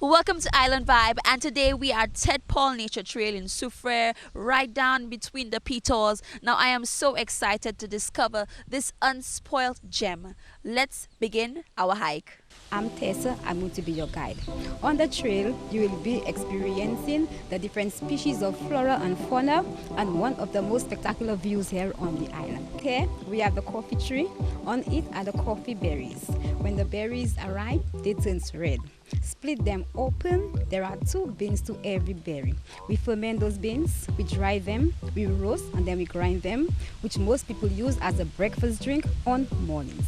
Welcome to Island Vibe, and today we are at Ted Paul Nature Trail in Soufrière, right down between the Petors. Now I am so excited to discover this unspoiled gem. Let's begin our hike. I'm Tessa, I'm going to be your guide. On the trail, you will be experiencing the different species of flora and fauna and one of the most spectacular views here on the island. Here, we have the coffee tree. On it are the coffee berries. When the berries are ripe, they turn red. Split them open. There are 2 beans to every berry. We ferment those beans, we dry them, we roast, and then we grind them, which most people use as a breakfast drink on mornings.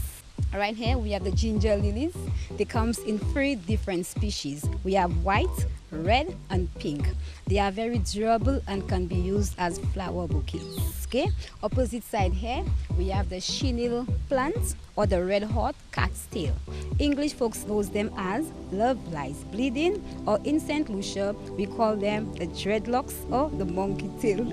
Right here we have the ginger lilies. They come in 3 different species. We have white, red, and pink. They are very durable and can be used as flower bouquets. Okay, opposite side here we have the chenille plant or the red hot cat's tail. English folks knows them as love lies bleeding, or in St. Lucia we call them the dreadlocks or the monkey tail.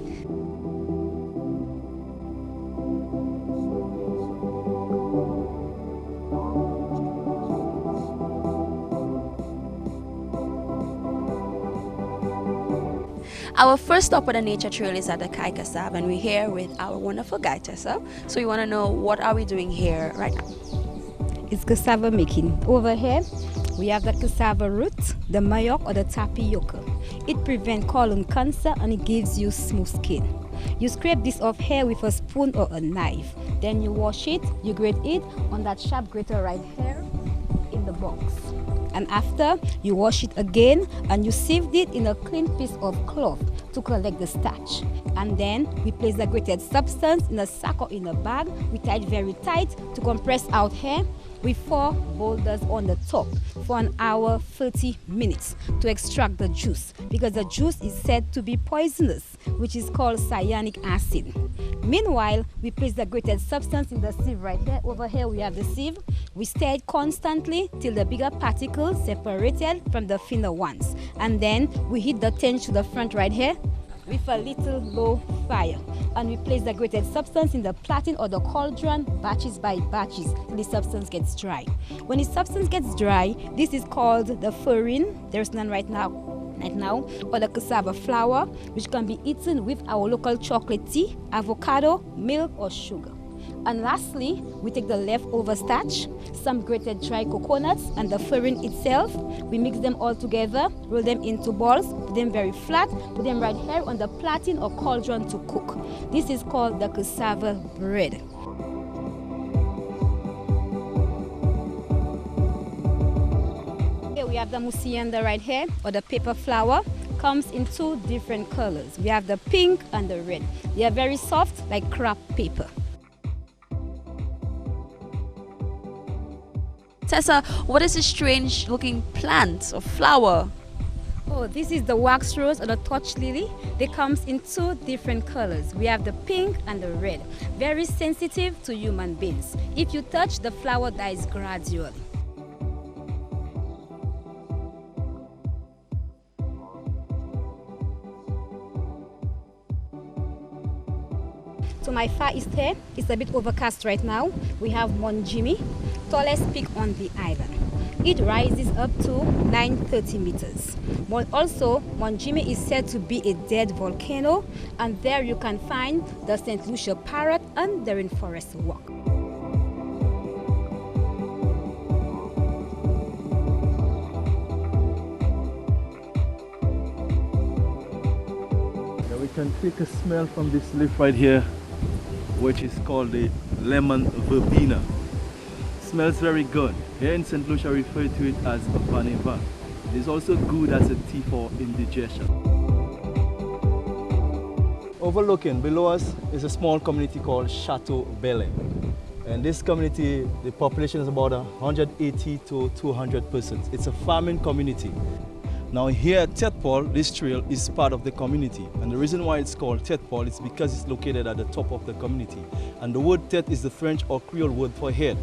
Our first stop on the nature trail is at the Cassava, and we're here with our wonderful guide Tessa. So we want to know, what are we doing here right now? It's cassava making. Over here we have the cassava root, the mayok or the tapioca. It prevents colon cancer and it gives you smooth skin. You scrape this off here with a spoon or a knife. Then you wash it, you grate it on that sharp grater right here in the box. And after, you wash it again and you sieve it in a clean piece of cloth to collect the starch. And then we place the grated substance in a sack or in a bag. We tie it very tight to compress out here with 4 boulders on the top for 1 hour 30 minutes to extract the juice, because the juice is said to be poisonous, which is called cyanic acid. Meanwhile, we place the grated substance in the sieve right here. Over here we have the sieve. We stir it constantly till the bigger particles separated from the thinner ones. And then we heat the tench to the front right here with a little low fire, and we place the grated substance in the platen or the cauldron batches by batches till the substance gets dry. When the substance gets dry, this is called the farine. There's none right now, or the cassava flour, which can be eaten with our local chocolate tea, avocado, milk, or sugar. And lastly, we take the leftover starch, some grated dry coconuts, and the farine itself. We mix them all together, roll them into balls, put them very flat, put them right here on the platen or cauldron to cook. This is called the cassava bread. Here we have the musienda right here, or the paper flour. Comes in 2 different colors. We have the pink and the red. They are very soft, like crap paper. Tessa, what is this strange looking plant or flower? Oh, this is the wax rose or the torch lily. They come in 2 different colors. We have the pink and the red. Very sensitive to human beings. If you touch, the flower dies gradually. To my far east here, it's a bit overcast right now. We have Mount Jimmy, tallest peak on the island. It rises up to 930 meters. Also, Mount Jimmy is said to be a dead volcano, and there you can find the St. Lucia parrot and the rainforest walk. Yeah, we can take a smell from this leaf right here, which is called the lemon verbena. Smells very good. Here in St. Lucia, we refer to it as vanilla. It is also good as a tea for indigestion. Overlooking below us is a small community called Chateau Belle. And this community, the population is about 180 to 200 persons. It's a farming community. Now here at Ted Paul, this trail is part of the community, and the reason why it's called Ted Paul is because it's located at the top of the community. And the word Ted is the French or Creole word for head.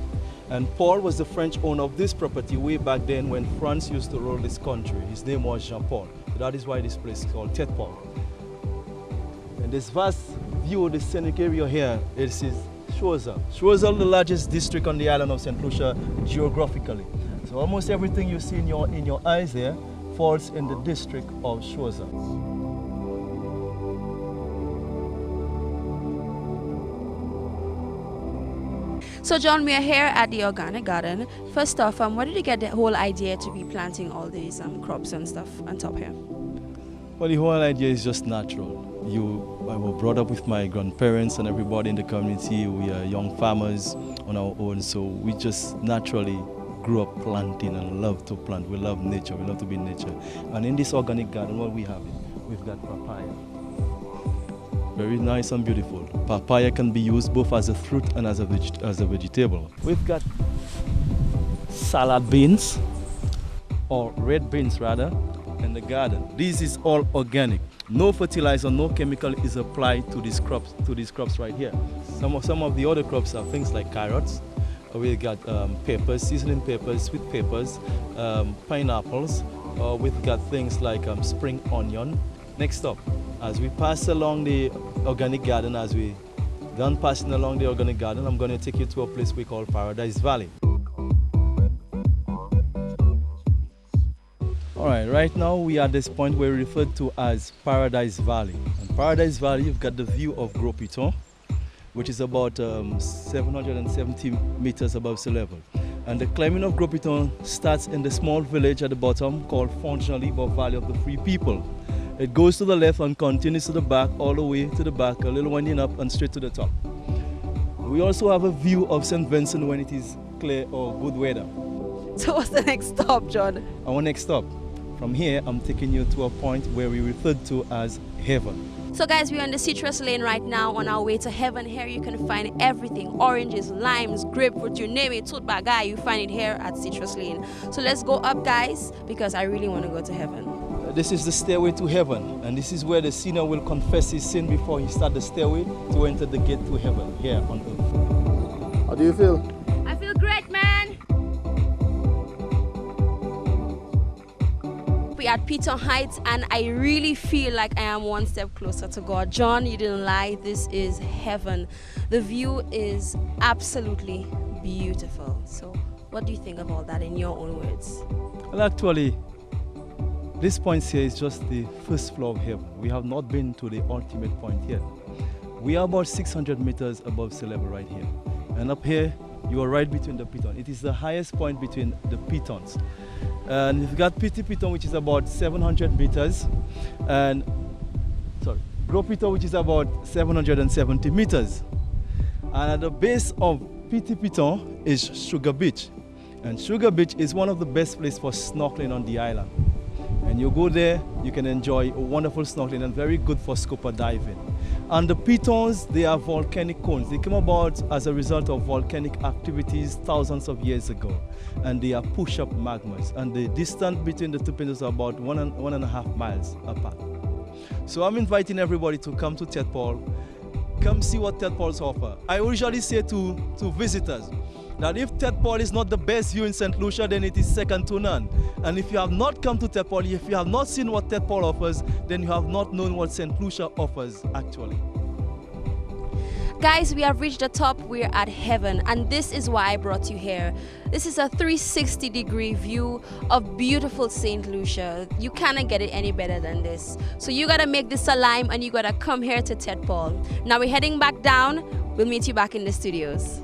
And Paul was the French owner of this property way back then when France used to rule this country. His name was Jean-Paul. That is why this place is called Ted Paul. And this vast view of the scenic area here, it is Choiseul. Choiseul, the largest district on the island of St. Lucia geographically. So almost everything you see in your eyes here falls in the district of Shoza. So John, we are here at the organic garden. First off, where did you get the whole idea to be planting all these crops and stuff on top here? Well, the whole idea is just natural. I was brought up with my grandparents and everybody in the community. We are young farmers on our own, so we just naturally grew up planting and love to plant. We love nature, we love to be in nature. And in this organic garden, what we have, we've got papaya. Very nice and beautiful. Papaya can be used both as a fruit and as a vegetable. We've got salad beans, or red beans rather, in the garden. This is all organic. No fertilizer, no chemical is applied to these crops right here. Some of the other crops are things like carrots. We've got peppers, seasoning peppers, sweet peppers, pineapples. We've got things like spring onion. Next up, as we pass along the organic garden, as we done passing along the organic garden, I'm going to take you to a place we call Paradise Valley. All right now we are at this point where we refer to as Paradise Valley. In Paradise Valley, you've got the view of Gros Piton, which is about 770 meters above sea level. And the climbing of Gros Piton starts in the small village at the bottom called Font-Jean-Libre, or Valley of the Free People. It goes to the left and continues to the back, all the way to the back, a little winding up and straight to the top. We also have a view of St. Vincent when it is clear or good weather. So what's the next stop, John? Our next stop. From here, I'm taking you to a point where we referred to as heaven. So guys, we're on the citrus lane right now on our way to heaven. Here you can find everything: oranges, limes, grapefruit, you name it, tooth bagay, you find it here at Citrus Lane. So let's go up, guys, because I really want to go to heaven. This is the stairway to heaven, and this is where the sinner will confess his sin before he starts the stairway to enter the gate to heaven here on earth. How do you feel? I feel great, man. We're at Piton Heights, and I really feel like I am one step closer to God. John, you didn't lie. This is heaven. The view is absolutely beautiful. So what do you think of all that in your own words? Well, actually, this point here is just the first floor of heaven. We have not been to the ultimate point yet. We are about 600 meters above sea level right here. And up here, you are right between the Piton. It is the highest point between the Pitons. And you've got Petit Piton, which is about 700 meters. And, Gros Piton, which is about 770 meters. And at the base of Petit Piton is Sugar Beach. And Sugar Beach is one of the best places for snorkeling on the island. And you go there, you can enjoy a wonderful snorkeling and very good for scuba diving. And the pitons, they are volcanic cones. They came about as a result of volcanic activities thousands of years ago. And they are push-up magmas. And the distance between the two pitons are about 1.5 miles apart. So I'm inviting everybody to come to Tet Paul. Come see what Tet Paul's offer. I usually say to visitors that if Tet Paul is not the best view in St. Lucia, then it is second to none. And if you have not come to Tet Paul, if you have not seen what Tet Paul offers, then you have not known what St. Lucia offers actually. Guys, we have reached the top. We're at heaven, and this is why I brought you here. This is a 360-degree view of beautiful St. Lucia. You cannot get it any better than this. So you gotta make this a lime, and you gotta come here to Tet Paul. Now we're heading back down. We'll meet you back in the studios.